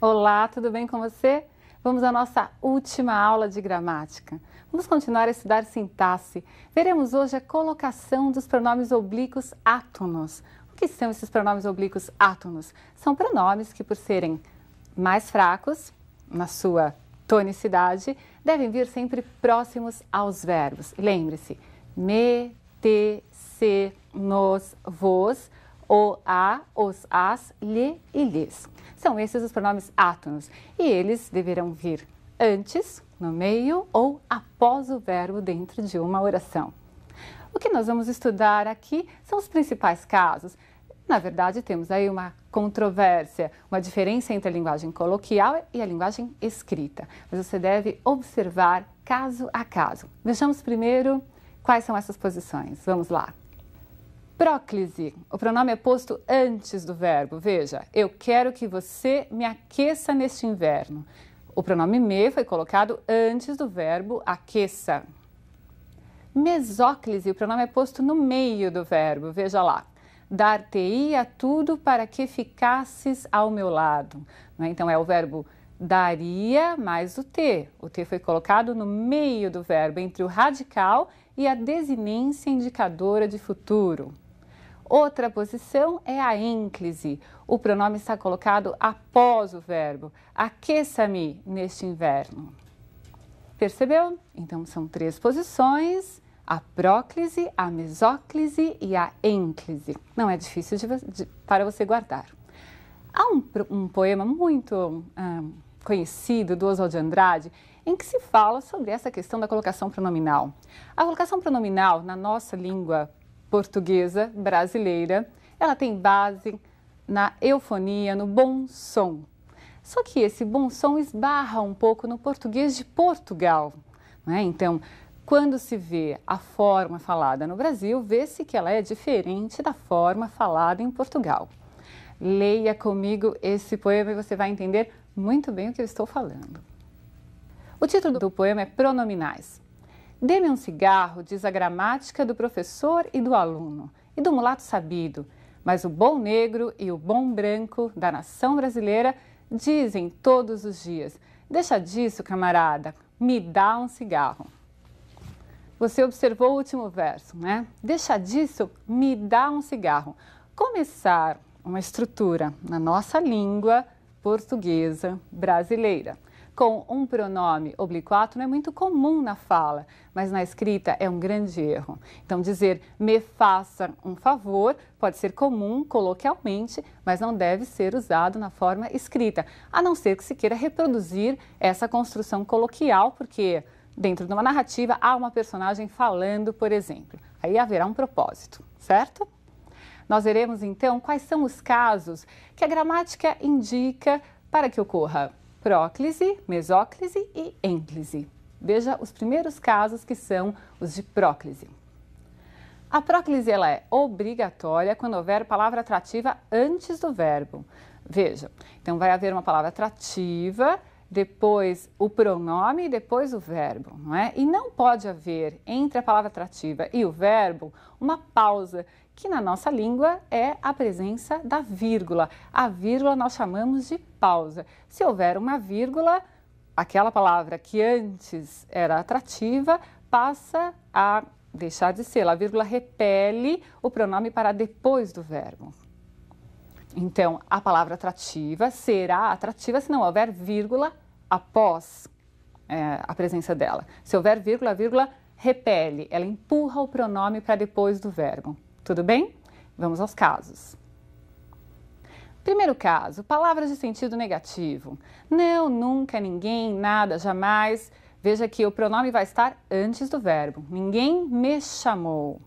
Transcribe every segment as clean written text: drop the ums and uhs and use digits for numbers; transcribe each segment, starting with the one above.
Olá, tudo bem com você? Vamos à nossa última aula de gramática. Vamos continuar a estudar sintaxe. Veremos hoje a colocação dos pronomes oblíquos átonos. O que são esses pronomes oblíquos átonos? São pronomes que, por serem mais fracos na sua tonicidade, devem vir sempre próximos aos verbos. Lembre-se, me, te, se, nos, vos, o, a, os, as, lhe e lhes. São esses os pronomes átonos e eles deverão vir antes, no meio ou após o verbo dentro de uma oração. O que nós vamos estudar aqui são os principais casos. Na verdade, temos aí uma controvérsia, uma diferença entre a linguagem coloquial e a linguagem escrita. Mas você deve observar caso a caso. Vejamos primeiro quais são essas posições. Vamos lá. Próclise. O pronome é posto antes do verbo. Veja, eu quero que você me aqueça neste inverno. O pronome me foi colocado antes do verbo aqueça. Mesóclise. O pronome é posto no meio do verbo. Veja lá. Dar-te-ia tudo para que ficasses ao meu lado. Então é o verbo daria mais o te. O te foi colocado no meio do verbo, entre o radical e a desinência indicadora de futuro. Outra posição é a ênclise. O pronome está colocado após o verbo. Aqueça-me neste inverno. Percebeu? Então são três posições: a próclise, a mesóclise e a ênclise. Não é difícil para você guardar. Há um poema muito conhecido do Oswald de Andrade em que se fala sobre essa questão da colocação pronominal. A colocação pronominal na nossa língua portuguesa brasileira, ela tem base na eufonia, no bom som. Só que esse bom som esbarra um pouco no português de Portugal, né? Então, quando se vê a forma falada no Brasil, vê-se que ela é diferente da forma falada em Portugal. Leia comigo esse poema e você vai entender muito bem o que eu estou falando. O título do poema é Pronominais. Dê-me um cigarro, diz a gramática do professor e do aluno, e do mulato sabido, mas o bom negro e o bom branco da nação brasileira dizem todos os dias: deixa disso, camarada, me dá um cigarro. Você observou o último verso, né? Deixa disso, me dá um cigarro. Começar uma estrutura na nossa língua portuguesa brasileira com um pronome oblíquo átono é muito comum na fala, mas na escrita é um grande erro. Então, dizer me faça um favor pode ser comum coloquialmente, mas não deve ser usado na forma escrita, a não ser que se queira reproduzir essa construção coloquial, porque dentro de uma narrativa há uma personagem falando, por exemplo. Aí haverá um propósito, certo? Nós veremos então quais são os casos que a gramática indica para que ocorra próclise, mesóclise e ênclise. Veja os primeiros casos, que são os de próclise. A próclise ela é obrigatória quando houver palavra atrativa antes do verbo. Veja, então vai haver uma palavra atrativa, depois o pronome e depois o verbo, não é? E não pode haver entre a palavra atrativa e o verbo uma pausa, que na nossa língua é a presença da vírgula. A vírgula nós chamamos de pausa. Se houver uma vírgula, aquela palavra que antes era atrativa passa a deixar de ser. A vírgula repele o pronome para depois do verbo. Então, a palavra atrativa será atrativa se não houver vírgula após a presença dela. Se houver vírgula, a vírgula repele, ela empurra o pronome para depois do verbo. Tudo bem? Vamos aos casos. Primeiro caso, palavras de sentido negativo. Não, nunca, ninguém, nada, jamais. Veja que o pronome vai estar antes do verbo. Ninguém me chamou.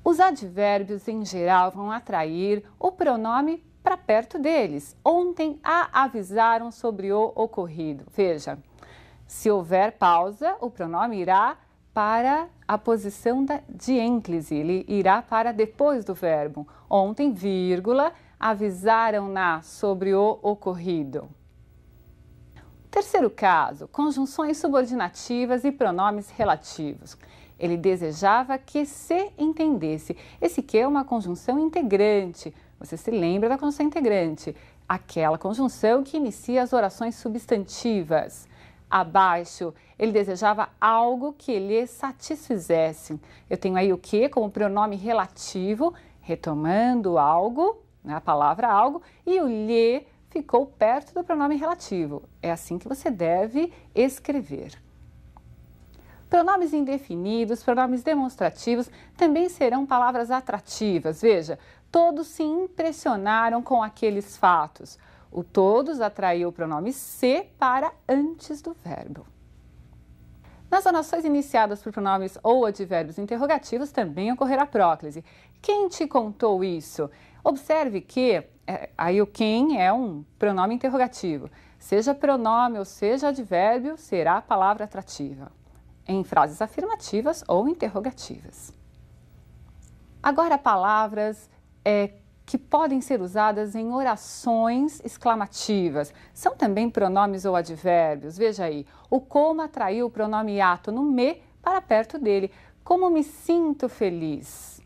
Os advérbios, em geral, vão atrair o pronome para perto deles. Ontem a avisaram sobre o ocorrido. Veja, se houver pausa, o pronome irá para a posição de ênclise, ele irá para depois do verbo. Ontem, vírgula, avisaram-na sobre o ocorrido. Terceiro caso, conjunções subordinativas e pronomes relativos. Ele desejava que se entendesse. Esse que é uma conjunção integrante. Você se lembra da conjunção integrante. aquela conjunção que inicia as orações substantivas. Abaixo, ele desejava algo que lhe satisfizesse. Eu tenho aí o que como pronome relativo, retomando algo, né, a palavra algo, e o lhe ficou perto do pronome relativo. É assim que você deve escrever. Pronomes indefinidos, pronomes demonstrativos também serão palavras atrativas. Veja, todos se impressionaram com aqueles fatos. O todos atraiu o pronome se para antes do verbo. Nas orações iniciadas por pronomes ou advérbios interrogativos também ocorrerá próclise. Quem te contou isso? Observe que aí o quem é um pronome interrogativo. Seja pronome ou seja advérbio, será a palavra atrativa, em frases afirmativas ou interrogativas. Agora, palavras que podem ser usadas em orações exclamativas. São também pronomes ou advérbios. Veja aí, o como atraiu o pronome ato no me para perto dele. Como me sinto feliz.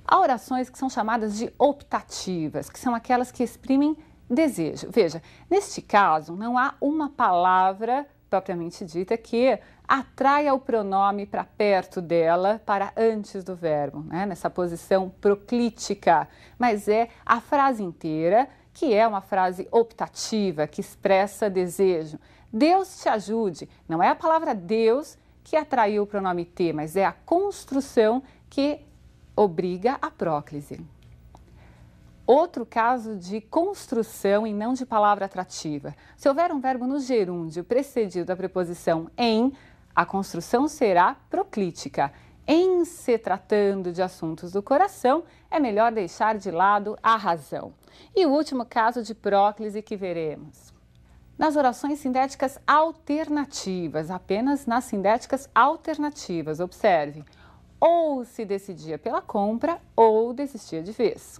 Há orações que são chamadas de optativas, que são aquelas que exprimem desejo. Veja, neste caso, não há uma palavra propriamente dita que atraia o pronome para perto dela, para antes do verbo, né? Nessa posição proclítica, mas é a frase inteira, que é uma frase optativa, que expressa desejo. Deus te ajude, não é a palavra Deus que atraiu o pronome te, mas é a construção que obriga a próclise. Outro caso de construção e não de palavra atrativa. Se houver um verbo no gerúndio precedido da preposição em, a construção será proclítica. Em se tratando de assuntos do coração, é melhor deixar de lado a razão. E o último caso de próclise que veremos. Nas orações sindéticas alternativas, apenas nas sindéticas alternativas, observe, ou se decidia pela compra ou desistia de vez.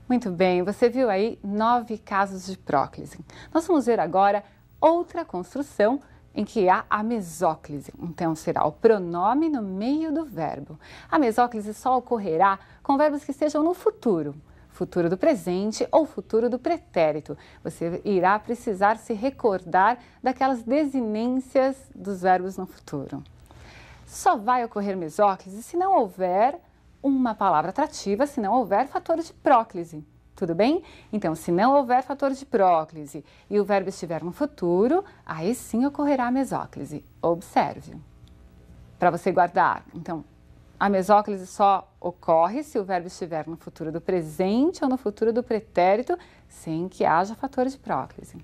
Muito bem, você viu aí 9 casos de próclise. Nós vamos ver agora outra construção em que há a mesóclise. Então, será o pronome no meio do verbo. A mesóclise só ocorrerá com verbos que estejam no futuro. Futuro do presente ou futuro do pretérito. Você irá precisar se recordar daquelas desinências dos verbos no futuro. Só vai ocorrer mesóclise se não houver uma palavra atrativa, se não houver fator de próclise. Tudo bem? Então, se não houver fator de próclise e o verbo estiver no futuro, aí sim ocorrerá a mesóclise. Observe. Para você guardar. Então, a mesóclise só ocorre se o verbo estiver no futuro do presente ou no futuro do pretérito, sem que haja fator de próclise.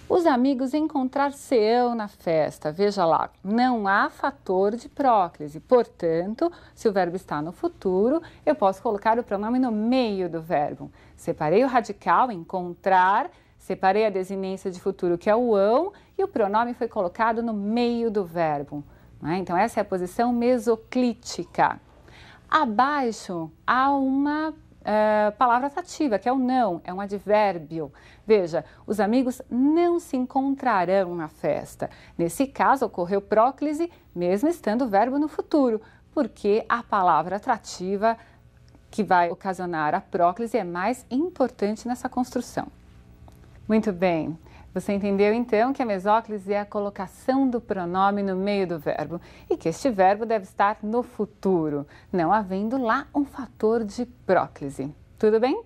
Os amigos encontrar-se-ão na festa. Veja lá, não há fator de próclise. Portanto, se o verbo está no futuro, eu posso colocar o pronome no meio do verbo. Separei o radical, encontrar, separei a desinência de futuro, que é o ão, e o pronome foi colocado no meio do verbo. Então, essa é a posição mesoclítica. Abaixo, há uma palavra atrativa, que é o não, é um advérbio. Veja, os amigos não se encontrarão na festa. Nesse caso, ocorreu próclise, mesmo estando o verbo no futuro, porque a palavra atrativa que vai ocasionar a próclise é mais importante nessa construção. Muito bem. Você entendeu então que a mesóclise é a colocação do pronome no meio do verbo e que este verbo deve estar no futuro, não havendo lá um fator de próclise. Tudo bem?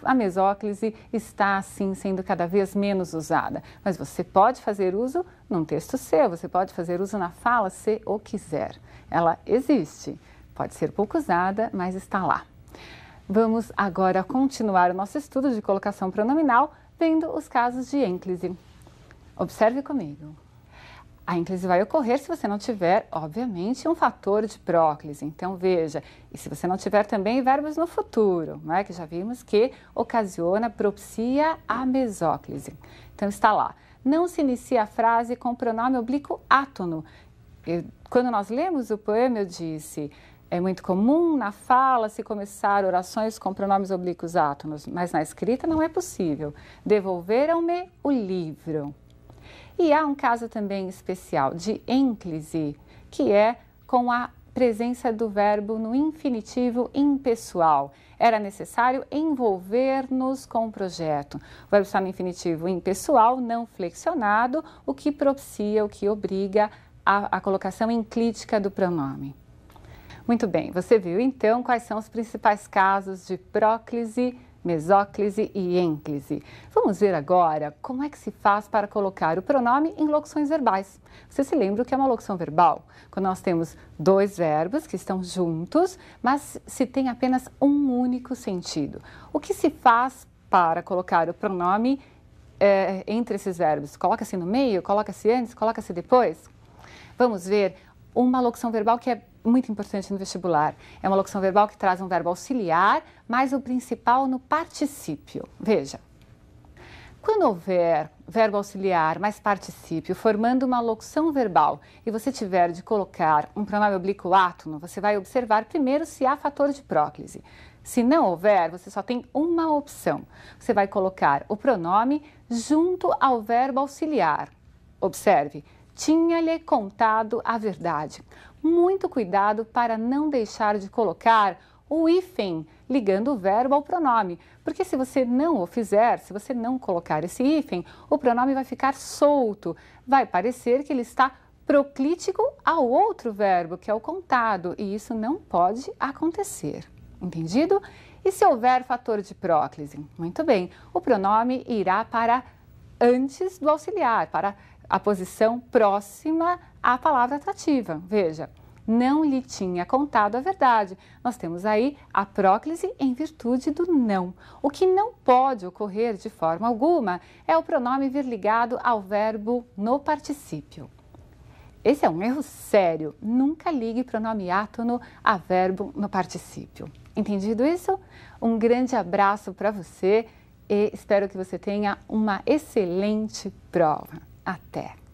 A mesóclise está, assim, sendo cada vez menos usada, mas você pode fazer uso num texto seu, você pode fazer uso na fala se o quiser. Ela existe, pode ser pouco usada, mas está lá. Vamos agora continuar o nosso estudo de colocação pronominal, vendo os casos de ênclise. Observe comigo. A ênclise vai ocorrer se você não tiver, obviamente, um fator de próclise. Então, veja, e se você não tiver também verbos no futuro, não é? Que já vimos que ocasiona, propicia a mesóclise. Então, está lá. Não se inicia a frase com o pronome oblíquo átono. Quando nós lemos o poema, eu disse... É muito comum na fala se começar orações com pronomes oblíquos átonos, mas na escrita não é possível. Devolveram-me o livro. E há um caso também especial de ênclise, que é com a presença do verbo no infinitivo impessoal. Era necessário envolver-nos com o projeto. O verbo está no infinitivo impessoal, não flexionado, o que propicia, o que obriga a colocação enclítica do pronome. Muito bem, você viu então quais são os principais casos de próclise, mesóclise e ênclise. Vamos ver agora como é que se faz para colocar o pronome em locuções verbais. Você se lembra o que é uma locução verbal? Quando nós temos dois verbos que estão juntos, mas se tem apenas um único sentido. O que se faz para colocar o pronome entre esses verbos? Coloca-se no meio, coloca-se antes, coloca-se depois? Vamos ver uma locução verbal que é muito importante no vestibular. É uma locução verbal que traz um verbo auxiliar, mas o principal no particípio. Veja, quando houver verbo auxiliar mais particípio formando uma locução verbal e você tiver de colocar um pronome oblíquo átono, você vai observar primeiro se há fator de próclise. Se não houver, você só tem uma opção. Você vai colocar o pronome junto ao verbo auxiliar. Observe, tinha-lhe contado a verdade. Muito cuidado para não deixar de colocar o hífen ligando o verbo ao pronome, porque se você não o fizer, se você não colocar esse hífen, o pronome vai ficar solto, vai parecer que ele está proclítico ao outro verbo, que é o contado, e isso não pode acontecer. Entendido? E se houver fator de próclise? Muito bem, o pronome irá para antes do auxiliar, para a posição próxima à palavra atrativa. Veja, não lhe tinha contado a verdade. Nós temos aí a próclise em virtude do não. O que não pode ocorrer de forma alguma é o pronome vir ligado ao verbo no particípio. Esse é um erro sério. Nunca ligue pronome átono a verbo no particípio. Entendido isso? Um grande abraço para você e espero que você tenha uma excelente prova. Até!